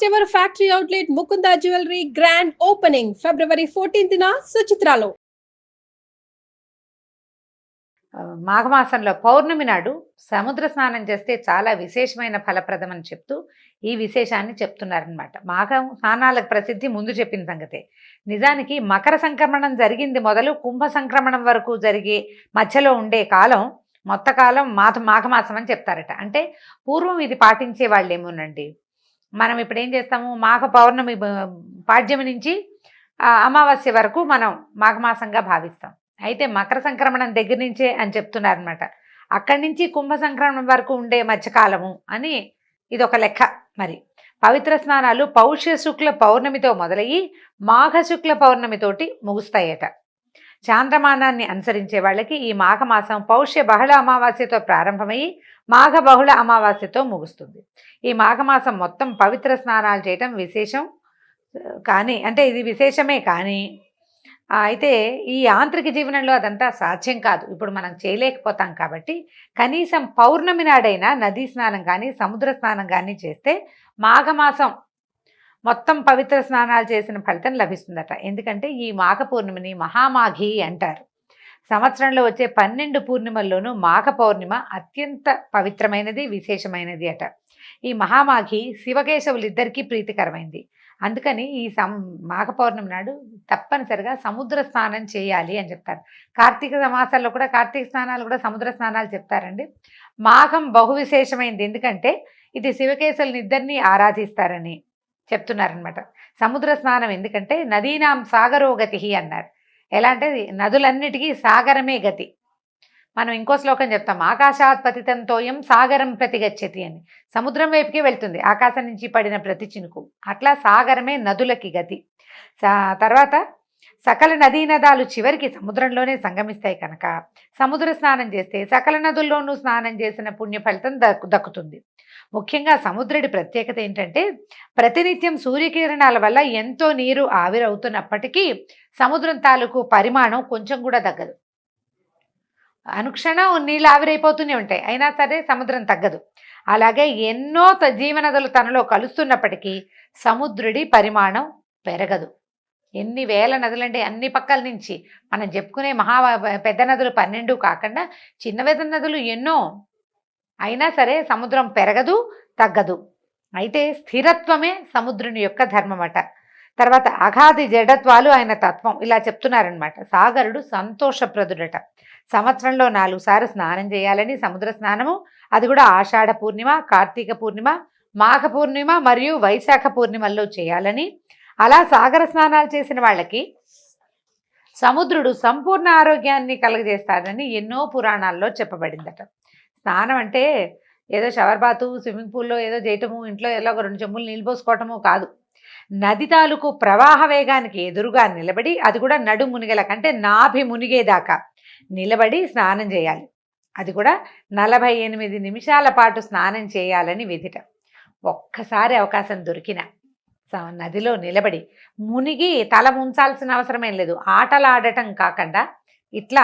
First ever factory outlet Mukunda jewellery grand opening February 14న సుచిత్రాలో. మాఘమాసంలో పౌర్ణమి నాడు సముద్ర స్నానం చేస్తే చాలా విశేషమైన ఫలప్రదం అని చెప్తూ ఈ విశేషాన్ని చెప్తున్నారనమాట. మాఘం స్నానాలకు ప్రసిద్ధి ముందు చెప్పిన సంగతే. నిజానికి మకర సంక్రమణం జరిగింది మొదలు కుంభ సంక్రమణం వరకు జరిగే మధ్యలో ఉండే కాలం కాలం మాఘమాసం అని చెప్తారట. అంటే పూర్వం ఇది పాటించే వాళ్ళు ఏమోనండి. మనం ఇప్పుడు ఏం చేస్తాము, మాఘ పౌర్ణమి పాడ్యమి నుంచి అమావాస్య వరకు మనం మాఘమాసంగా భావిస్తాం. అయితే మకర సంక్రమణం దగ్గర నుంచే అని చెప్తున్నారనమాట. అక్కడి నుంచి కుంభ సంక్రమణం వరకు ఉండే మధ్యకాలము అని ఇది ఒక లెక్క. మరి పవిత్ర స్నానాలు పౌష్య శుక్ల పౌర్ణమితో మొదలయ్యి మాఘ శుక్ల పౌర్ణమితోటి ముగుస్తాయట. చాంద్రమానాన్ని అనుసరించే వాళ్ళకి ఈ మాఘమాసం పౌష్య బహుళ అమావాస్యతో ప్రారంభమయ్యి మాఘ బహుళ అమావాస్యతో ముగుస్తుంది. ఈ మాఘమాసం మొత్తం పవిత్ర స్నానాలు చేయటం విశేషం కానీ, అంటే ఇది విశేషమే కానీ అయితే ఈ యాంత్రిక జీవనంలో అదంతా సాధ్యం కాదు. ఇప్పుడు మనం చేయలేకపోతాం కాబట్టి కనీసం పౌర్ణమి నాడైనా నదీ స్నానం కానీ సముద్ర స్నానం కానీ చేస్తే మాఘమాసం మొత్తం పవిత్ర స్నానాలు చేసిన ఫలితం లభిస్తుందట. ఎందుకంటే ఈ మాఘ పూర్ణిమని మహామాఘి అంటారు. సంవత్సరంలో వచ్చే 12 పూర్ణిమల్లోనూ మాఘ పౌర్ణిమ అత్యంత పవిత్రమైనది, విశేషమైనది అట. ఈ మహామాఘి శివకేశవులిద్దరికీ ప్రీతికరమైంది. అందుకని ఈ మాఘ పౌర్ణమి నాడు తప్పనిసరిగా సముద్ర స్నానం చేయాలి అని చెప్తారు. కార్తీక మాసాల్లో కూడా కార్తీక స్నానాలు కూడా సముద్ర స్నానాలు చెప్తారండి. మాఘం బహు విశేషమైంది, ఎందుకంటే ఇది శివకేశవులని ఇద్దరిని ఆరాధిస్తారని చెప్తున్నారనమాట. సముద్ర స్నానం ఎందుకంటే నదీనాం సాగరో గతి అన్నారు. ఎలా అంటే నదులన్నిటికీ సాగరమే గతి. మనం ఇంకో శ్లోకం చెప్తాం, ఆకాశాత్ పతితంతోయం సాగరం ప్రతిగచ్చతి అని. సముద్రం వైపుకి వెళ్తుంది ఆకాశం నుంచి పడిన ప్రతి చినుకు. అట్లా సాగరమే నదులకి గతి. తర్వాత సకల నదీ నదాలు చివరికి సముద్రంలోనే సంగమిస్తాయి కనుక సముద్ర స్నానం చేస్తే సకల నదుల్లోనూ స్నానం చేసిన పుణ్య ఫలితం దక్కుతుంది. ముఖ్యంగా సముద్రుడి ప్రత్యేకత ఏంటంటే ప్రతినిత్యం సూర్యకిరణాల వల్ల ఎంతో నీరు ఆవిరవుతున్నప్పటికీ సముద్రం తాలూకు పరిమాణం కొంచెం కూడా తగ్గదు. అనుక్షణం నీళ్ళు ఆవిరైపోతూనే ఉంటాయి, అయినా సరే సముద్రం తగ్గదు. అలాగే ఎన్నో జీవనదులు తనలో కలుస్తున్నప్పటికీ సముద్రుడి పరిమాణం పెరగదు. ఎన్ని వేల నదులంటే అన్ని పక్కల నుంచి మనం చెప్పుకునే పెద్ద నదులు 12 కాకుండా చిన్న పెద్ద నదులు ఎన్నో, అయినా సరే సముద్రం పెరగదు, తగ్గదు. అయితే స్థిరత్వమే సముద్రుని యొక్క ధర్మమట. తర్వాత అగాధి జడత్వాలు ఆయన తత్వం, ఇలా చెప్తున్నారనమాట. సాగరుడు సంతోషప్రదుడట. సంవత్సరంలో 4 సార్లు స్నానం చేయాలని, సముద్ర స్నానము అది కూడా ఆషాఢ పూర్ణిమ, కార్తీక పూర్ణిమ, మాఘ పూర్ణిమ మరియు వైశాఖ పూర్ణిమల్లో చేయాలని, అలా సాగర స్నానాలు చేసిన వాళ్ళకి సముద్రుడు సంపూర్ణ ఆరోగ్యాన్ని కలుగజేస్తాడని ఎన్నో పురాణాల్లో చెప్పబడిందట. స్నానం అంటే ఏదో షవర్ బాతు, స్విమ్మింగ్ పూల్లో ఏదో చేయటము, ఇంట్లో ఏదో 2 చెంబులు నీళ్ళు పోసుకోవటము కాదు. నది తాలూకు ప్రవాహ వేగానికి ఎదురుగా నిలబడి, అది కూడా నడు మునిగేల కంటే నాభి మునిగేదాకా నిలబడి స్నానం చేయాలి. అది కూడా 48 నిమిషాల పాటు స్నానం చేయాలని విధిట. ఒక్కసారి అవకాశం దొరికిన నదిలో నిలబడి మునిగి తల ముంచాల్సిన అవసరమేం లేదు. ఆటలాడటం కాకుండా ఇట్లా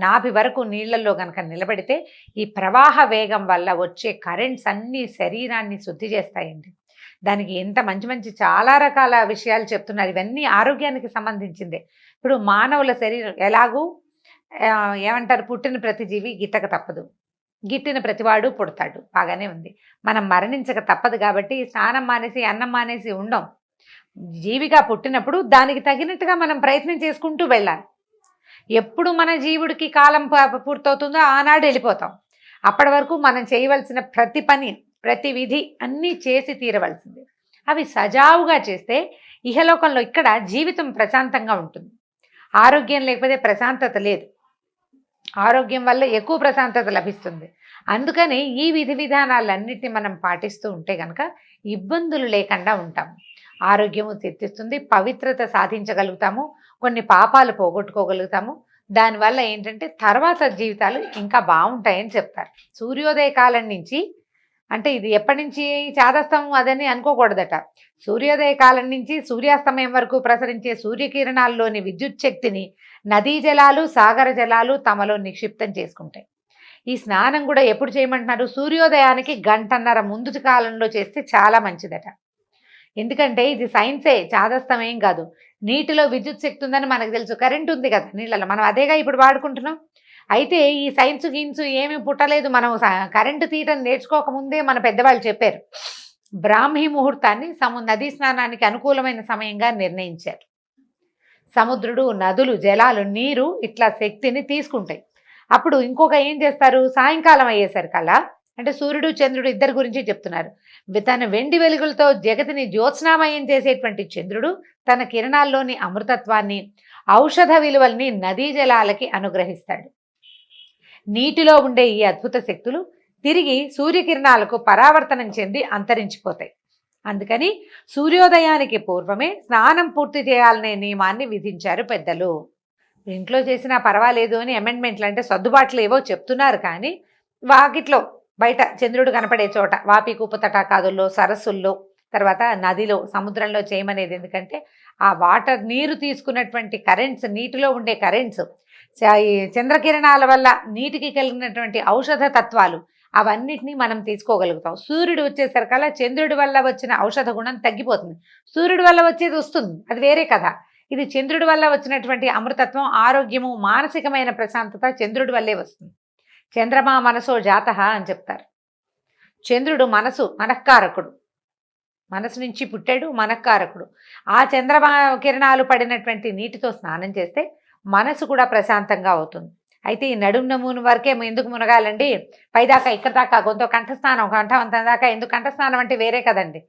నాభి వరకు నీళ్లలో కనుక నిలబడితే ఈ ప్రవాహ వేగం వల్ల వచ్చే కరెంట్స్ అన్నీ శరీరాన్ని శుద్ధి చేస్తాయండి. దానికి ఎంత మంచి మంచి చాలా రకాల విషయాలు చెప్తున్నారు. ఇవన్నీ ఆరోగ్యానికి సంబంధించిందే. ఇప్పుడు మానవుల శరీరం ఎలాగూ ఏమంటారు, పుట్టిన ప్రతి జీవి గిట్టక తప్పదు, గిట్టిన ప్రతివాడు పుడతాడు, బాగానే ఉంది. మనం మరణించక తప్పదు కాబట్టి స్నానం మానేసి అన్నం మానేసి ఉండం. జీవిగా పుట్టినప్పుడు దానికి తగినట్టుగా మనం ప్రయత్నం చేసుకుంటూ వెళ్ళాలి. ఎప్పుడు మన జీవుడికి కాలం పూర్తవుతుందో ఆనాడు వెళ్ళిపోతాం. అప్పటి వరకు మనం చేయవలసిన ప్రతి పని, ప్రతి విధి అన్నీ చేసి తీరవలసింది. అవి సజావుగా చేస్తే ఇహలోకంలో ఇక్కడ జీవితం ప్రశాంతంగా ఉంటుంది. ఆరోగ్యం లేకపోతే ప్రశాంతత లేదు. ఆరోగ్యం వల్ల ఎక్కువ ప్రశాంతత లభిస్తుంది. అందుకని ఈ విధి విధానాలన్నిటిని మనం పాటిస్తూ ఉంటే కనుక ఇబ్బందులు లేకుండా ఉంటాము. ఆరోగ్యము తెచ్చిస్తుంది, పవిత్రత సాధించగలుగుతాము, కొన్ని పాపాలు పోగొట్టుకోగలుగుతాము. దానివల్ల ఏంటంటే తర్వాత జీవితాలు ఇంకా బాగుంటాయని చెప్తారు. సూర్యోదయ కాలం నుంచి, అంటే ఇది ఎప్పటి నుంచి చాదస్తం అదని అనుకోకూడదట. సూర్యోదయ కాలం నుంచి సూర్యాస్తమయం వరకు ప్రసరించే సూర్యకిరణాల్లోని విద్యుత్ శక్తిని నదీ జలాలు, సాగర జలాలు తమలో నిక్షిప్తం చేసుకుంటాయి. ఈ స్నానం కూడా ఎప్పుడు చేయమంటున్నారు, సూర్యోదయానికి 1.5 గంట ముందు కాలంలో చేస్తే చాలా మంచిదట. ఎందుకంటే ఇది సైన్సే, చాదస్తం ఏం కాదు. నీటిలో విద్యుత్ శక్తి ఉందని మనకు తెలుసు, కరెంట్ ఉంది కదా నీళ్ళలో, మనం అదేగా ఇప్పుడు వాడుకుంటున్నాం. అయితే ఈ సైన్స్ గిన్స్ ఏమీ పుట్టలేదు, మనం కరెంటు తీయటం నేర్చుకోకముందే మన పెద్దవాళ్ళు చెప్పారు. బ్రాహ్మీ ముహూర్తాన్ని నదీ స్నానానికి అనుకూలమైన సమయంగా నిర్ణయించారు. సముద్రుడు, నదులు, జలాలు, నీరు ఇట్లా శక్తిని తీసుకుంటాయి. అప్పుడు ఇంకొక ఏం చేస్తారు, సాయంకాలం అయ్యేసరికల్లా, అంటే సూర్యుడు చంద్రుడు ఇద్దరి గురించి చెప్తున్నారు. తన వెండి వెలుగులతో జగతిని జ్యోత్స్నామయం చేసేటువంటి చంద్రుడు తన కిరణాల్లోని అమృతత్వాన్ని, ఔషధ విలువల్ని నదీ జలాలకి అనుగ్రహిస్తాడు. నీటిలో ఉండే ఈ అద్భుత శక్తులు తిరిగి సూర్యకిరణాలకు పరావర్తనం చెంది అంతరించిపోతాయి. అందుకని సూర్యోదయానికి పూర్వమే స్నానం పూర్తి చేయాలనే నియమాన్ని విధించారు పెద్దలు. ఇంట్లో చేసినా పర్వాలేదు అని అమెండ్మెంట్లు, అంటే సర్దుబాట్లు ఏవో చెప్తున్నారు, కానీ వాకిట్లో బయట చంద్రుడు కనపడే చోట, వాపి కూపు తటాకాదుల్లో, సరస్సుల్లో, తర్వాత నదిలో, సముద్రంలో చేయమనేది. ఎందుకంటే ఆ వాటర్, నీరు తీసుకున్నటువంటి కరెంట్స్, నీటిలో ఉండే కరెంట్స్, ఈ చంద్రకిరణాల వల్ల నీటికి కలిగినటువంటి ఔషధ తత్వాలు, అవన్నిటినీ మనం తీసుకోగలుగుతాం. సూర్యుడు వచ్చేసరికల్లా చంద్రుడి వల్ల వచ్చిన ఔషధ గుణం తగ్గిపోతుంది. సూర్యుడి వల్ల వచ్చేది వస్తుంది, అది వేరే కథ. ఇది చంద్రుడి వల్ల వచ్చినటువంటి అమృతత్వం, ఆరోగ్యము, మానసికమైన ప్రశాంతత చంద్రుడి వల్లే వస్తుంది. చంద్రమా మనసో జాతః అని చెప్తారు. చంద్రుడు మనఃకారకుడు, మనసు నుంచి పుట్టాడు, మనఃకారకుడు. ఆ చంద్రమా కిరణాలు పడినటువంటి నీటితో స్నానం చేస్తే మనసు కూడా ప్రశాంతంగా అవుతుంది. అయితే ఈ నడుము నమూను వరకే ఎందుకు మునగాలండి, పైదాకా ఇక్కడ దాకా గొంతు కంఠస్నానం, కంఠవంతం దాకా ఎందుకు? కంఠస్నానం అంటే వేరే కదండి.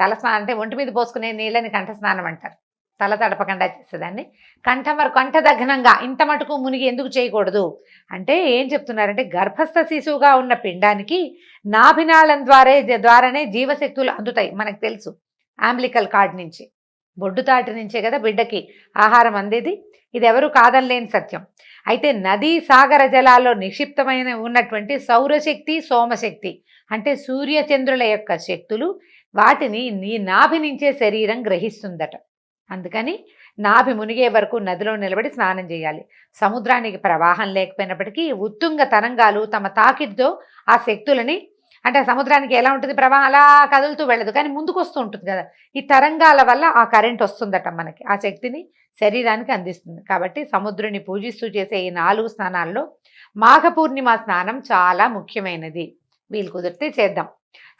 తలస్నానం అంటే ఒంటి మీద పోసుకునే నీళ్ళని కంఠస్నానం అంటారు, తల తడపకుండా చేసేదాన్ని. కంఠం వరకు, కంఠదఘనంగా ఇంత మటుకు మునిగి ఎందుకు చేయకూడదు అంటే ఏం చెప్తున్నారంటే, గర్భస్థ శిశువుగా ఉన్న పిండానికి నాభినాళం ద్వారానే జీవశక్తులు అందుతాయి. మనకు తెలుసు, అంబ్లికల్ కార్డ్ నుంచి, బొడ్డుతాటి నుంచే కదా బిడ్డకి ఆహారం అందేది. ఇది ఎవరు కాదనలేని సత్యం. అయితే నదీ సాగర జలాల్లో నిక్షిప్తమైన ఉన్నటువంటి సౌరశక్తి, సోమశక్తి అంటే సూర్యచంద్రుల యొక్క శక్తులు, వాటిని నీ నాభి నుంచే శరీరం గ్రహిస్తుందట. అందుకని నాభి మునిగే వరకు నదిలో నిలబడి స్నానం చేయాలి. సముద్రానికి ప్రవాహం లేకపోయినప్పటికీ ఉత్తుంగ తరంగాలు తమ తాకిడితో ఆ శక్తులని, అంటే సముద్రానికి ఎలా ఉంటుంది, ప్రవాహం అలా కదులుతూ వెళ్ళదు, కానీ ముందుకు వస్తూ ఉంటుంది కదా, ఈ తరంగాల వల్ల ఆ కరెంట్ వస్తుందట మనకి, ఆ శక్తిని శరీరానికి అందిస్తుంది. కాబట్టి సముద్రుని పూజిస్తూ చేసే ఈ 4 స్నానాల్లో మాఘ పూర్ణిమ స్నానం చాలా ముఖ్యమైనది. వీలు కుదిరితే చేద్దాం.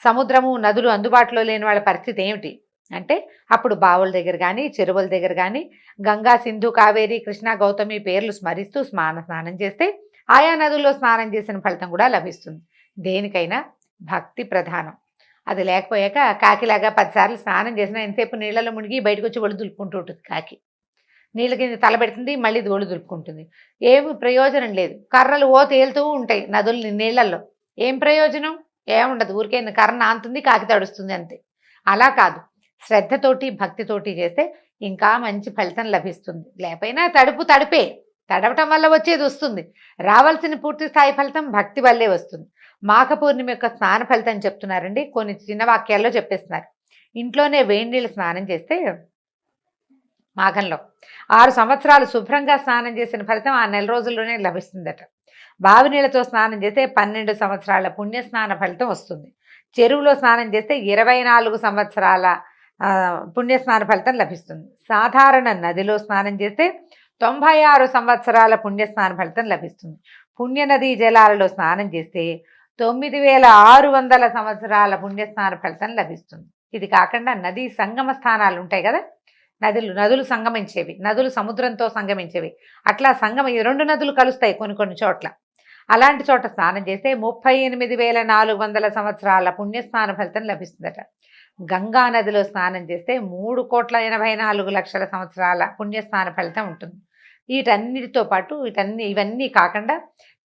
సముద్రము, నదులు అందుబాటులో లేని వాళ్ళ పరిస్థితి ఏమిటి అంటే, అప్పుడు బావుల దగ్గర కానీ, చెరువుల దగ్గర కానీ గంగా, సింధు, కావేరి, కృష్ణ, గౌతమి పేర్లు స్మరిస్తూ స్నానం చేస్తే ఆయా నదుల్లో స్నానం చేసిన ఫలితం కూడా లభిస్తుంది. దేనికైనా భక్తి ప్రధానం. అది లేకపోయాక కాకిలాగా 10 సార్లు స్నానం చేసినా ఎంతసేపు నీళ్ళలో మునిగి బయటకు వచ్చి ఒళ్ళు దులుపుకుంటూ ఉంటుంది. కాకి నీళ్ళ కింద తల పెడుతుంది, మళ్ళీ ఒళ్ళు దులుపుకుంటుంది. ఏమి ప్రయోజనం లేదు. కర్రలు తేలుతూ ఉంటాయి నదులు నీళ్ళల్లో, ఏం ప్రయోజనం? ఏముండదు, ఊరికే కర్ర నాంతుంది, కాకి తడుస్తుంది అంతే. అలా కాదు, శ్రద్ధతోటి భక్తితోటి చేస్తే ఇంకా మంచి ఫలితం లభిస్తుంది. లేకపోయినా తడిపే, తడవటం వల్ల వచ్చేది వస్తుంది. రావాల్సిన పూర్తి స్థాయి ఫలితం భక్తి వల్లే వస్తుంది. మాఘ పూర్ణిమ యొక్క స్నాన ఫలితం చెప్తున్నారండి, కొన్ని చిన్న వాక్యాల్లో చెప్పేస్తున్నారు. ఇంట్లోనే వేడి నీళ్ళు స్నానం చేస్తే మాఘంలో 6 సంవత్సరాలు శుభ్రంగా స్నానం చేసిన ఫలితం ఆ నెల రోజుల్లోనే లభిస్తుందట. బావి నీళ్ళతో స్నానం చేస్తే 12 సంవత్సరాల పుణ్యస్నాన ఫలితం వస్తుంది. చెరువులో స్నానం చేస్తే 24 సంవత్సరాల పుణ్యస్నాన ఫలితం లభిస్తుంది. సాధారణ నదిలో స్నానం చేస్తే 96 సంవత్సరాల పుణ్యస్నాన ఫలితం లభిస్తుంది. పుణ్యనదీ జలాలలో స్నానం చేస్తే 9600 సంవత్సరాల పుణ్యస్నాన ఫలితం లభిస్తుంది. ఇది కాకుండా నదీ సంగమ స్థానాలు ఉంటాయి కదా, నదులు సంగమించేవి, నదులు సముద్రంతో సంగమించేవి, అట్లా ఈ 2 నదులు కలుస్తాయి కొన్ని చోట్ల. అలాంటి చోట స్నానం చేస్తే 38,400 సంవత్సరాల పుణ్యస్నాన ఫలితం లభిస్తుందట. గంగా నదిలో స్నానం చేస్తే 3,84,00,000 సంవత్సరాల పుణ్యస్నాన ఫలితం ఉంటుంది. వీటన్నిటితో పాటు ఇవన్నీ కాకుండా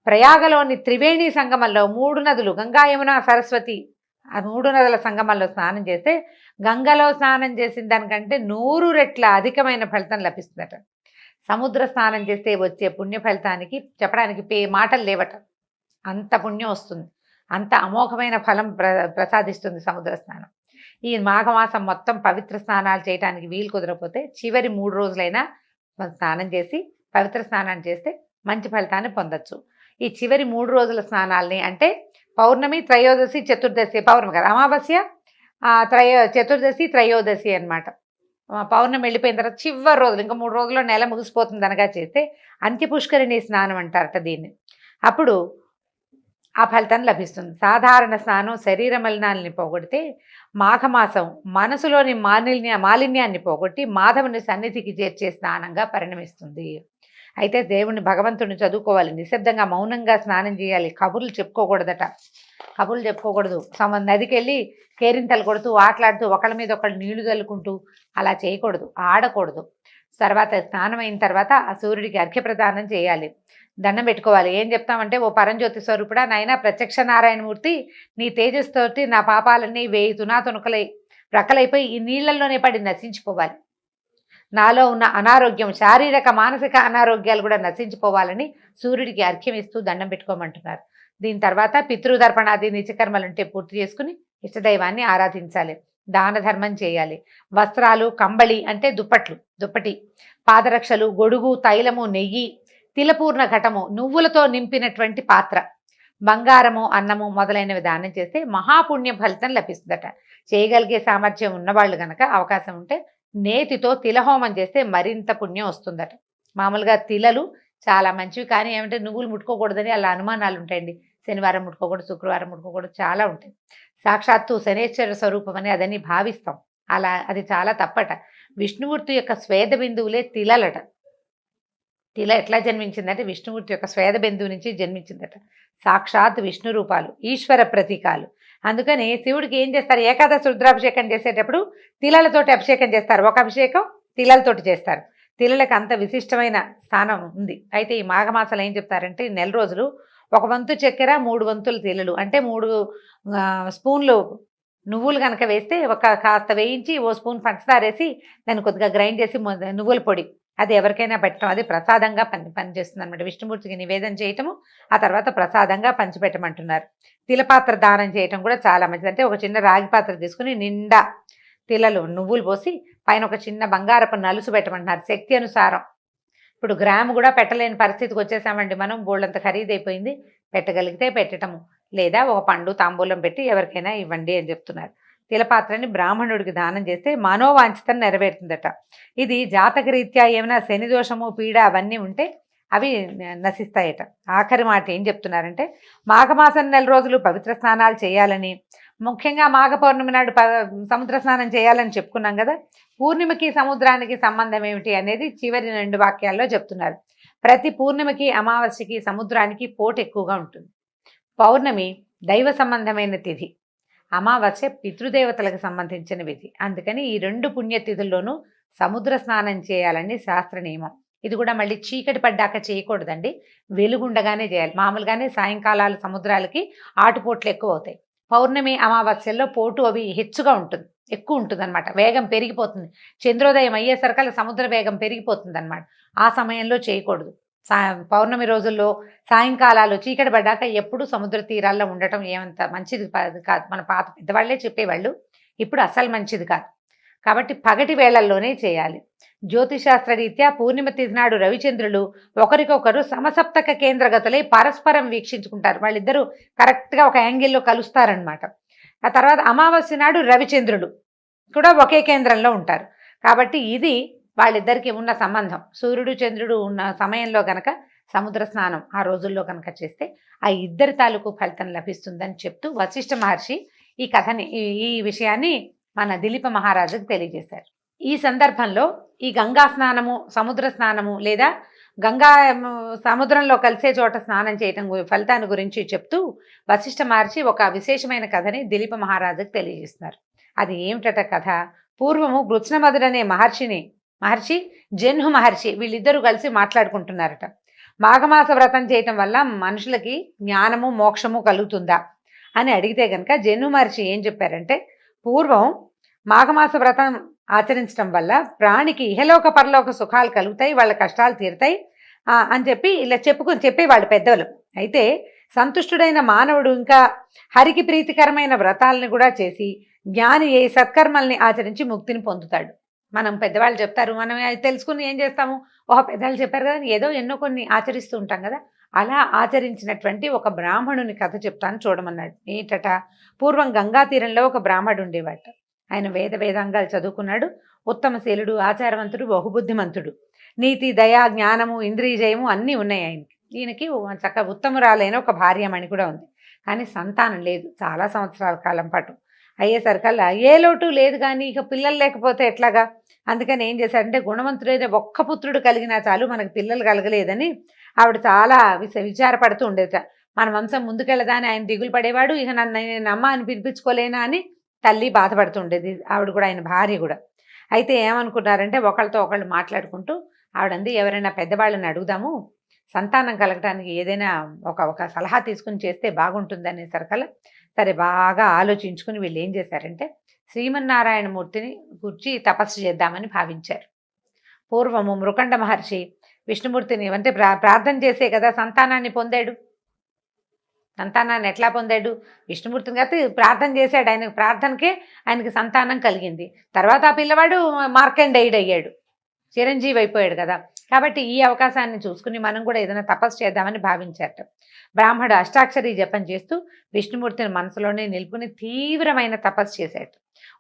ప్రయాగలోని త్రివేణి సంగమంలో 3 నదులు, గంగా, యమున, సరస్వతి, ఆ 3 నదుల సంగమంలో స్నానం చేస్తే గంగలో స్నానం చేసిన దానికంటే 100 రెట్ల అధికమైన ఫలితం లభిస్తుందట. సముద్ర స్నానం చేస్తే వచ్చే పుణ్య ఫలితానికి చెప్పడానికి మాటలు లేవట. అంత పుణ్యం వస్తుంది, అంత అమోఘమైన ఫలం ప్రసాదిస్తుంది సముద్ర స్నానం. ఈ మాఘమాసం మొత్తం పవిత్ర స్నానాలు చేయడానికి వీలు కుదరకపోతే చివరి 3 రోజులైనా స్నానం చేసి పవిత్ర స్నానాన్ని చేస్తే మంచి ఫలితాన్ని పొందొచ్చు. ఈ చివరి 3 రోజుల స్నానాలని అంటే పౌర్ణమి, త్రయోదశి, చతుర్దశి, పౌర్ణమి కదా, అమావాస్య, చతుర్దశి త్రయోదశి అన్నమాట. పౌర్ణమి వెళ్ళిపోయిన తర్వాత చివరి రోజులు ఇంకా 3 రోజుల్లో నెల ముగిసిపోతుంది అనగా చేస్తే అంత్యపుష్కరిణి స్నానం అంటారట దీన్ని. అప్పుడు ఆ ఫలితం లభిస్తుంది. సాధారణ స్నానం శరీర మలినాల్ని పోగొడితే మాఘమాసం మనసులోని మాలిన్యాన్ని పోగొట్టి మాధవుని సన్నిధికి చేర్చే స్నానంగా పరిణమిస్తుంది. అయితే దేవుణ్ణి భగవంతుడిని చదువుకోవాలి, నిశ్శబ్దంగా మౌనంగా స్నానం చేయాలి, కబుర్లు చెప్పుకోకూడదట. కబుర్లు చెప్పుకోకూడదు. నదికి వెళ్ళి కేరింతలు కొడుతూ ఆటలాడుతూ ఒకళ్ళ మీద ఒకళ్ళు నీళ్లు చల్లుకుంటూ అలా చేయకూడదు, ఆడకూడదు. తర్వాత స్నానం అయిన తర్వాత ఆ సూర్యుడికి అర్ఘ్యప్రదానం చేయాలి, దండం పెట్టుకోవాలి. ఏం చెప్తామంటే, ఓ పరంజ్యోతి స్వరూపుడా నాయన ప్రత్యక్ష నారాయణమూర్తి, నీ తేజస్సుతోటి నా పాపాలన్నీ 1000 తునాతునకలై రకలైపోయి ఈ నీళ్లలోనే పడి నశించిపోవాలి. నాలో ఉన్న అనారోగ్యం, శారీరక మానసిక అనారోగ్యాలు కూడా నశించిపోవాలని సూర్యుడికి అర్ఘ్యం ఇస్తూ దండం పెట్టుకోమంటున్నారు. దీని తర్వాత పితృదర్పణాది నిత్యకర్మలుంటే పూర్తి చేసుకుని ఇష్టదైవాన్ని ఆరాధించాలి, దాన ధర్మం చేయాలి. వస్త్రాలు, కంబళి అంటే దుప్పటి, పాదరక్షలు, గొడుగు, తైలము, నెయ్యి, తిలపూర్ణ ఘటము, నువ్వులతో నింపినటువంటి పాత్ర, బంగారము, అన్నము మొదలైనవి దానం చేస్తే మహాపుణ్య ఫలితం లభిస్తుందట. చేయగలిగే సామర్థ్యం ఉన్నవాళ్ళు గనక అవకాశం ఉంటే నేతితో తిలహోమం చేస్తే మరింత పుణ్యం వస్తుందట. మామూలుగా తిలలు చాలా మంచివి, కానీ ఏమంటే నువ్వులు ముట్టుకోకూడదని అలా అనుమానాలు ఉంటాయండి. శనివారం ముట్టుకోకూడదు, శుక్రవారం ముట్టుకోకూడదు, చాలా ఉంటాయి. సాక్షాత్తు శనేశ్వర స్వరూపం అని అదని భావిస్తాం. అలా అది చాలా తప్పట. విష్ణుమూర్తి యొక్క స్వేద బిందువులే తిలలట. తిల ఎట్లా జన్మించిందంటే విష్ణుమూర్తి యొక్క స్వేద బిందువు నుంచి జన్మించిందట. సాక్షాత్ విష్ణు రూపాలు, ఈశ్వర ప్రతీకాలు. అందుకని శివుడికి ఏం చేస్తారు, ఏకాదశి రుద్రాభిషేకం చేసేటప్పుడు తిలలతోటి అభిషేకం చేస్తారు. ఒక అభిషేకం తిలలతోటి చేస్తారు. తిలలకు అంత విశిష్టమైన స్థానం ఉంది. అయితే ఈ మాఘమాసాలు ఏం చెప్తారంటే, ఈ నెల రోజులు 1 వంతు చక్కెర, 3 వంతులు తిలలు అంటే 3 స్పూన్లు నువ్వులు కనుక వేస్తే కాస్త వేయించి ఓ స్పూన్ పంచదార వేసి దాన్ని కొద్దిగా గ్రైండ్ చేసి నువ్వుల పొడి అది ఎవరికైనా పెట్టడం, అది ప్రసాదంగా పనిచేస్తుంది అనమాట. విష్ణుమూర్తికి నివేదన చేయటము, ఆ తర్వాత ప్రసాదంగా పంచిపెట్టమంటున్నారు. తిలపాత్ర దానం చేయటం కూడా చాలా మంచిది. అంటే ఒక చిన్న రాగి పాత్ర తీసుకుని నిండా తిలలు, నువ్వులు పోసి పైన ఒక చిన్న బంగారపు నలుసు పెట్టమంటున్నారు. శక్తి అనుసారం ఇప్పుడు గ్రాము కూడా పెట్టలేని పరిస్థితికి వచ్చేసామండి మనం. బోళ్ళంత ఖరీదైపోయింది. పెట్టగలిగితే పెట్టటము, లేదా ఒక పండు తాంబూలం పెట్టి ఎవరికైనా ఇవ్వండి అని చెప్తున్నారు. తిలపాత్రని బ్రాహ్మణుడికి దానం చేస్తే మనోవాంఛితం నెరవేరుతుందట. ఇది జాతకరీత్యా ఏమైనా శని దోషము, పీడ అవన్నీ ఉంటే అవి నశిస్తాయట. ఆఖరి మాట ఏం చెప్తున్నారంటే, మాఘమాసం నెల రోజులు పవిత్ర స్నానాలు చేయాలని, ముఖ్యంగా మాఘ పౌర్ణమి నాడు సముద్ర స్నానం చేయాలని చెప్పుకున్నాం కదా. పూర్ణిమకి సముద్రానికి సంబంధం ఏమిటి అనేది చివరి 2 వాక్యాల్లో చెప్తున్నారు. ప్రతి పూర్ణిమకి, అమావాస్యకి సముద్రానికి పోటు ఎక్కువగా ఉంటుంది. పౌర్ణమి దైవ సంబంధమైన తిథి, అమావాస్య పితృదేవతలకు సంబంధించిన విధి. అందుకని ఈ 2 పుణ్యతిథుల్లోనూ సముద్ర స్నానం చేయాలని శాస్త్ర నియమం. ఇది కూడా మళ్ళీ చీకటి పడ్డాక చేయకూడదండి, వెలుగుండగానే చేయాలి. మామూలుగానే సాయంకాలాలు సముద్రాలకి ఆటుపోట్లు ఎక్కువ అవుతాయి. పౌర్ణమి, అమావాస్యల్లో పోటు అవి ఎక్కువ ఉంటుంది అనమాట. వేగం పెరిగిపోతుంది. చంద్రోదయం అయ్యేసరికల్లా సముద్ర వేగం పెరిగిపోతుంది అనమాట. ఆ సమయంలో చేయకూడదు. పౌర్ణమి రోజుల్లో సాయంకాలాలు చీకటి పడ్డాక ఎప్పుడు సముద్ర తీరాల్లో ఉండటం ఏమంత మంచిది కాదు. మన పాత పెద్దవాళ్లే చెప్పేవాళ్ళు, ఇప్పుడు అసలు మంచిది కాదు. కాబట్టి పగటి వేళల్లోనే చేయాలి. జ్యోతిశాస్త్ర రీత్యా పూర్ణిమ తిథి నాడు రవిచంద్రులు ఒకరికొకరు సమసప్తక కేంద్రగతులై పరస్పరం వీక్షించుకుంటారు. వాళ్ళిద్దరూ కరెక్ట్గా ఒక యాంగిల్లో కలుస్తారనమాట. ఆ తర్వాత అమావాస్య నాడు రవిచంద్రులు కూడా ఒకే కేంద్రంలో ఉంటారు. కాబట్టి ఇది వాళ్ళిద్దరికి ఉన్న సంబంధం. సూర్యుడు చంద్రుడు ఉన్న సమయంలో గనక సముద్ర స్నానం ఆ రోజుల్లో కనుక చేస్తే ఆ ఇద్దరి తాలూకు ఫలితం లభిస్తుందని చెప్తూ వశిష్ఠ మహర్షి ఈ కథని, ఈ విషయాన్ని మన దిలీప మహారాజుకు తెలియజేశారు. ఈ సందర్భంలో ఈ గంగా స్నానము, సముద్ర స్నానము లేదా గంగా సముద్రంలో కలిసే చోట స్నానం చేయటం ఫలితాన్ని గురించి చెప్తూ వశిష్ఠ మహర్షి ఒక విశేషమైన కథని దిలీప మహారాజుకు తెలియజేస్తున్నారు. అది ఏమిటట కథ? పూర్వము గృత్స్నమధుడనే మహర్షి జన్హు మహర్షి వీళ్ళిద్దరూ కలిసి మాట్లాడుకుంటున్నారట. మాఘమాస వ్రతం చేయటం వల్ల మనుషులకి జ్ఞానము, మోక్షము కలుగుతుందా అని అడిగితే కనుక జన్హు మహర్షి ఏం చెప్పారంటే, పూర్వం మాఘమాస వ్రతం ఆచరించడం వల్ల ప్రాణికి ఇహలోక పరలోక సుఖాలు కలుగుతాయి, వాళ్ళ కష్టాలు తీరుతాయి అని చెప్పి ఇలా చెప్పేవాళ్ళు పెద్దలు. అయితే సంతుష్టుడైన మానవుడు ఇంకా హరికి ప్రీతికరమైన వ్రతాలను కూడా చేసి జ్ఞాని ఏ సత్కర్మల్ని ఆచరించి ముక్తిని పొందుతాడు. మనం పెద్దవాళ్ళు చెప్తారు, మనం తెలుసుకుని ఏం చేస్తాము, పెద్దవాళ్ళు చెప్పారు కదా, ఏదో ఎన్నో కొన్ని ఆచరిస్తూ ఉంటాం కదా. అలా ఆచరించినటువంటి ఒక బ్రాహ్మణుని కథ చెప్తాను చూడమన్నాడు. ఏంటట, పూర్వం గంగా తీరంలో ఒక బ్రాహ్మడు ఉండేవాట. ఆయన వేదాంగాలు చదువుకున్నాడు. ఉత్తమశీలుడు, ఆచారవంతుడు, బహుబుద్ధిమంతుడు. నీతి, దయ, జ్ఞానము, ఇంద్రియజయము అన్నీ ఉన్నాయి ఆయనకి. ఈయనకి చక్కగా ఉత్తమురాలైన ఒక భార్యమణి కూడా ఉంది. కానీ సంతానం లేదు చాలా సంవత్సరాల కాలం పాటు. అయ్యేసరికల్లా ఏ లోటు లేదు, కానీ ఇక పిల్లలు లేకపోతే ఎట్లాగా. అందుకని ఏం చేశాడంటే, గుణవంతుడైన ఒక్క పుత్రుడు కలిగినా చాలు, మనకు పిల్లలు కలగలేదని ఆవిడ చాలా విచారపడుతూ ఉండేట. మన వంశం ముందుకెళ్ళదా అని ఆయన దిగులు పడేవాడు. ఇక నేను అమ్మ అని పిలిపించుకోలేనా అని తల్లి బాధపడుతూ ఉండేది, ఆవిడ కూడా, ఆయన భార్య కూడా. అయితే ఏమనుకున్నారంటే, ఒకళ్ళతో ఒకళ్ళు మాట్లాడుకుంటూ ఆవిడంది, ఎవరైనా పెద్దవాళ్ళని అడుగుదాము, సంతానం కలగటానికి ఏదైనా ఒక సలహా తీసుకుని చేస్తే బాగుంటుంది అనేసరికల్లా, సరే బాగా ఆలోచించుకుని వీళ్ళు ఏం చేశారంటే, శ్రీమన్నారాయణమూర్తిని గురించి తపస్సు చేద్దామని భావించారు. పూర్వము మృకండ మహర్షి విష్ణుమూర్తిని అంటే ప్రార్థన చేసే కదా సంతానాన్ని పొందాడు. సంతానాన్ని ఎట్లా పొందాడు? విష్ణుమూర్తిని కాబట్టి ప్రార్థన చేశాడు. ఆయన ప్రార్థనకే ఆయనకి సంతానం కలిగింది. తర్వాత ఆ పిల్లవాడు మార్కండేయుడు అయ్యాడు, చిరంజీవి అయిపోయాడు కదా. కాబట్టి ఈ అవకాశాన్ని చూసుకుని మనం కూడా ఏదైనా తపస్సు చేద్దామని భావించారట. బ్రాహ్మడు అష్టాక్షరి జపం చేస్తూ విష్ణుమూర్తిని మనసులోనే నిలుపుకుని తీవ్రమైన తపస్సు చేశాడు.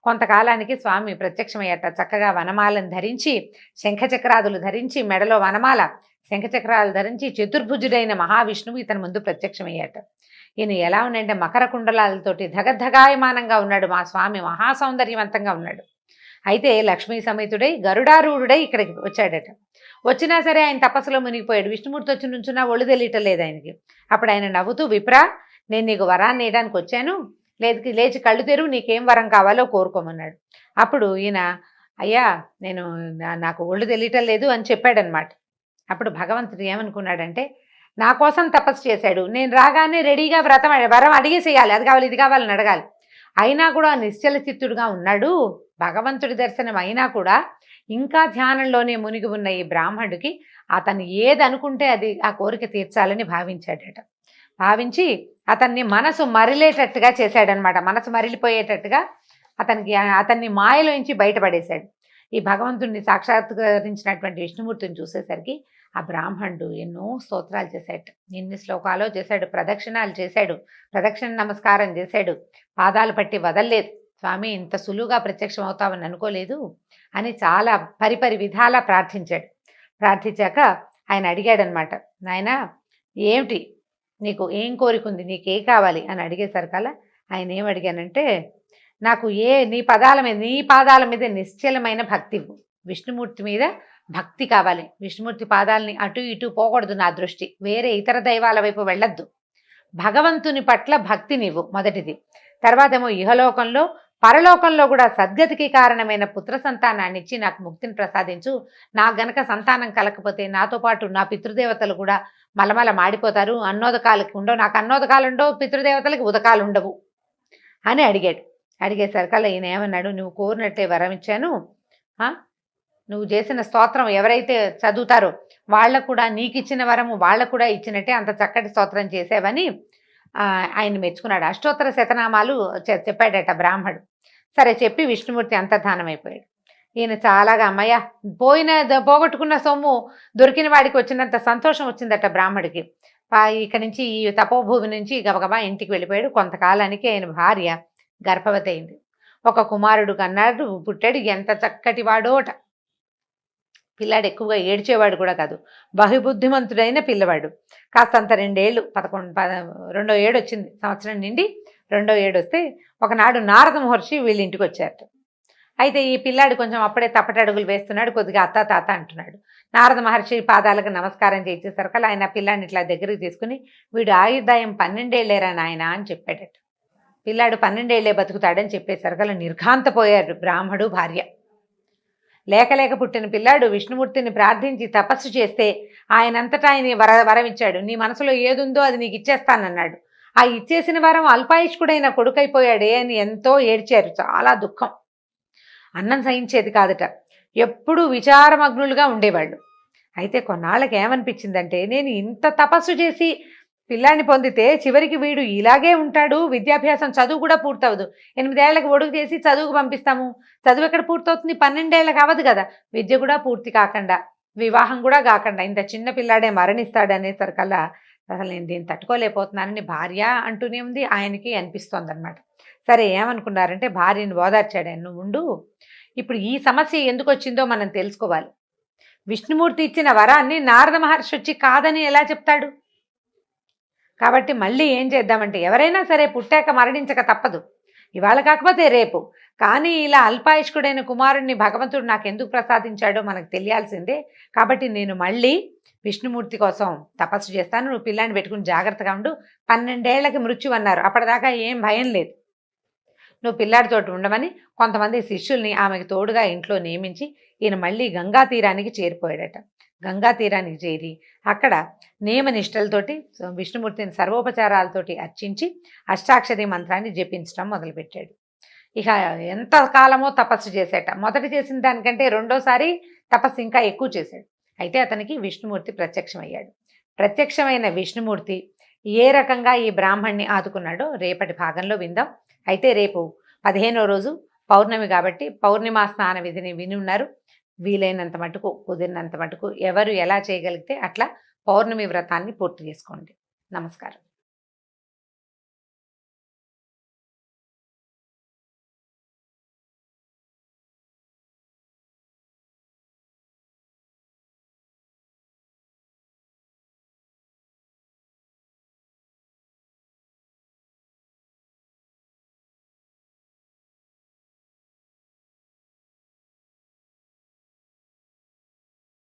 కొంతకాలానికి స్వామి ప్రత్యక్షమయ్యాట. చక్కగా వనమాలను ధరించి, శంఖచక్రాదులు ధరించి, మెడలో వనమాల, శంఖచక్రాలు ధరించి చతుర్భుజుడైన మహావిష్ణువు ఇతని ముందు ప్రత్యక్షమయ్యాట. ఈయన ఎలా ఉన్నాడంటే, మకర కుండలాలతోటి ధగధగాయమానంగా ఉన్నాడు. మా స్వామి మహాసౌందర్యవంతంగా ఉన్నాడు. అయితే లక్ష్మీ సమేతుడై గరుడారూఢుడై ఇక్కడికి వచ్చాడట. వచ్చినా సరే ఆయన తపస్సులో మునిగిపోయాడు. విష్ణుమూర్తి వచ్చి నుంచున్నా ఒళ్ళు తెలియటలేదు ఆయనకి. అప్పుడు ఆయన నవ్వుతూ, విప్రా, నేను నీకు వరాన్ని వేయడానికి వచ్చాను, లేచి కళ్ళు తెరువు, నీకేం వరం కావాలో కోరుకోమన్నాడు. అప్పుడు ఈయన, అయ్యా నాకు ఒళ్ళు తెలియటం లేదు అని చెప్పాడనమాట. అప్పుడు భగవంతుడు ఏమనుకున్నాడంటే, నా కోసం తపస్సు చేశాడు, నేను రాగానే రెడీగా వరం అడిగేసేయాలి, అది కావాలి ఇది కావాలని అడగాలి. అయినా కూడా నిశ్చల చిత్తుడుగా ఉన్నాడు. భగవంతుడి దర్శనం అయినా కూడా ఇంకా ధ్యానంలోనే మునిగి ఉన్న ఈ బ్రాహ్మణుడికి అతను ఏది అనుకుంటే అది ఆ కోరిక తీర్చాలని భావించాడట. భావించి అతన్ని మనసు మరిలేటట్టుగా చేశాడనమాట. మనసు మరిలిపోయేటట్టుగా అతన్ని మాయలోంచి బయటపడేశాడు. ఈ భగవంతుడిని సాక్షాత్కరించినటువంటి విష్ణుమూర్తిని చూసేసరికి ఆ బ్రాహ్మణుడు ఎన్నో స్తోత్రాలు చేశాడు, ఎన్ని శ్లోకాలో చేశాడు, ప్రదక్షిణాలు చేశాడు, ప్రదక్షిణ నమస్కారం చేశాడు, పాదాలు పట్టి వదల్లేదు. స్వామి, ఇంత సులువుగా ప్రత్యక్షం అవుతామని అనుకోలేదు అని చాలా పరిపరి విధాలా ప్రార్థించాడు. ప్రార్థించాక ఆయన అడిగాడనమాట, నాయనా ఏమిటి నీకు, ఏం కోరికుంది, నీకే కావాలి అని అడిగేసరికల్లా ఆయన ఏం అడిగానంటే, నాకు నీ పాదాల మీద నిశ్చలమైన భక్తి, విష్ణుమూర్తి మీద భక్తి కావాలి. విష్ణుమూర్తి పాదాలని అటు ఇటు పోకూడదు, నా దృష్టి వేరే ఇతర దైవాల వైపు వెళ్ళొద్దు. భగవంతుని పట్ల భక్తి నీవు మొదటిది. తర్వాత ఏమో ఇహలోకంలో పరలోకంలో కూడా సద్గతికి కారణమైన పుత్ర సంతానాన్ని ఇచ్చి నాకు ముక్తిని ప్రసాదించు. నాకు గనక సంతానం కలకపోతే నాతో పాటు నా పితృదేవతలు కూడా మలమల మాడిపోతారు, అన్నోదకాలకి ఉండవు, నాకు అన్నోదకాలు ఉండవు, పితృదేవతలకి ఉదకాలు ఉండవు అని అడిగాడు. అడిగేసరికల్లా ఈయన ఏమన్నాడు, నువ్వు కోరినట్టే వరం ఇచ్చాను, నువ్వు చేసిన స్తోత్రం ఎవరైతే చదువుతారో వాళ్ళకు కూడా నీకు ఇచ్చిన వరము వాళ్ళకు కూడా ఇచ్చినట్టే అంత చక్కటి స్తోత్రం చేసావని ఆయన మెచ్చుకున్నాడు. అష్టోత్తర శతనామాలు చెప్పాడట బ్రాహ్మడు. సరే చెప్పి విష్ణుమూర్తి అంతర్ధానం అయిపోయాడు. ఈయన చాలాగా అమ్మయ్య పోగొట్టుకున్న సొమ్ము దొరికిన వాడికి వచ్చినంత సంతోషం వచ్చిందట బ్రాహ్మడికి. ఇక్కడి నుంచి ఈ తపోభూమి నుంచి గబగబా ఇంటికి వెళ్ళిపోయాడు. కొంతకాలానికి ఆయన భార్య గర్భవతి అయింది. ఒక కుమారుడు కన్నాడు, పుట్టాడు. ఎంత చక్కటి వాడోట. పిల్లాడు ఎక్కువగా ఏడ్చేవాడు కూడా కాదు, బహుబుద్ధిమంతుడైన పిల్లవాడు. కాస్తంత 2 ఏళ్ళు 2వ ఏడు వచ్చింది, సంవత్సరం నిండి 2వ ఏడు వస్తే ఒకనాడు నారద మహర్షి వీళ్ళ ఇంటికి వచ్చారట. అయితే ఈ పిల్లాడు కొంచెం అప్పుడే తప్పటడుగులు వేస్తున్నాడు, కొద్దిగా అత్త తాత అంటున్నాడు. నారద మహర్షి పాదాలకు నమస్కారం చేసేసరికి ఆయన పిల్లాడిని ఇట్లా దగ్గరికి తీసుకుని, వీడు ఆయుర్దాయం 12 ఏళ్ళేరా నాయన అని చెప్పాడట. పిల్లాడు 12 ఏళ్ళే బతుకుతాడని చెప్పేసరికి నిర్ఘాంతపోయారు బ్రాహ్మడు భార్య. లేక పుట్టిన పిల్లాడు విష్ణుమూర్తిని ప్రార్థించి తపస్సు చేస్తే ఆయనంతటా ఆయన వరం ఇచ్చాడు. నీ మనసులో ఏదుందో అది నీకు ఇచ్చేస్తానన్నాడు. ఆ ఇచ్చేసిన వరం అల్పాయుష్కుడైన కొడుకైపోయాడే అని ఎంతో ఏడ్చారు. చాలా దుఃఖం. అన్నం సహించేది కాదట. ఎప్పుడూ విచారమగ్నులుగా ఉండేవాళ్ళు. అయితే కొన్నాళ్ళకి ఏమనిపించిందంటే, నేను ఇంత తపస్సు చేసి పిల్లాన్ని పొందితే చివరికి వీడు ఇలాగే ఉంటాడు, విద్యాభ్యాసం చదువు కూడా పూర్తవదు. 8 ఏళ్లకు ఒడుగు చేసి చదువుకు పంపిస్తాము, చదువు ఎక్కడ పూర్తవుతుంది, 12 ఏళ్ళకి అవ్వదు కదా, విద్య కూడా పూర్తి కాకుండా వివాహం కూడా కాకుండా ఇంత చిన్న పిల్లాడే మరణిస్తాడు అనేసరికల్లా అసలు నేను దీన్ని తట్టుకోలేకపోతున్నానని భార్య అంటూనే ఉంది, ఆయనకి అనిపిస్తోంది అనమాట. సరే ఏమనుకున్నారంటే భార్యని ఓదార్చాడు ఆయన, నువ్వు ఉండు, ఇప్పుడు ఈ సమస్య ఎందుకు వచ్చిందో మనం తెలుసుకోవాలి. విష్ణుమూర్తి ఇచ్చిన వరాన్ని నారద మహర్షి వచ్చి కాదని ఎలా చెప్తాడు? కాబట్టి మళ్ళీ ఏం చేద్దామంటే ఎవరైనా సరే పుట్టాక మరణించక తప్పదు, ఇవాళ కాకపోతే రేపు. కానీ ఇలా అల్పాయుష్కుడైన కుమారుణ్ణి భగవంతుడు నాకు ఎందుకు ప్రసాదించాడో మనకు తెలియాల్సిందే. కాబట్టి నేను మళ్ళీ విష్ణుమూర్తి కోసం తపస్సు చేస్తాను, నువ్వు పిల్లాన్ని పెట్టుకుని జాగ్రత్తగా ఉండు. 12 ఏళ్లకి మృత్యు అన్నారు, అప్పటిదాకా ఏం భయం లేదు, నువ్వు పిల్లాడితోటి ఉండమని కొంతమంది శిష్యుల్ని ఆమెకు తోడుగా ఇంట్లో నియమించి ఈయన మళ్ళీ గంగా తీరానికి చేరిపోయాడట. గంగా తీరానికి చేరి అక్కడ నియమనిష్టలతోటి విష్ణుమూర్తిని సర్వోపచారాలతోటి అర్చించి అష్టాక్షరి మంత్రాన్ని జపించడం మొదలుపెట్టాడు. ఇక ఎంత కాలమో తపస్సు చేసేట. మొదటి చేసిన దానికంటే రెండోసారి తపస్సు ఇంకా ఎక్కువ చేశాడు. అయితే అతనికి విష్ణుమూర్తి ప్రత్యక్షమయ్యాడు. ప్రత్యక్షమైన విష్ణుమూర్తి ఏ రకంగా ఈ బ్రాహ్మణ్ణి ఆదుకున్నాడో రేపటి భాగంలో విందాం. అయితే రేపు 15వ రోజు పౌర్ణమి కాబట్టి పౌర్ణిమా స్నాన విధిని విని ఉన్నారు. వీలైనంత మటుకు, కుదిరినంత మటుకు ఎవరు ఎలా చేయగలిగితే అట్లా పౌర్ణమి వ్రతాన్ని పూర్తి చేసుకోండి. నమస్కారం.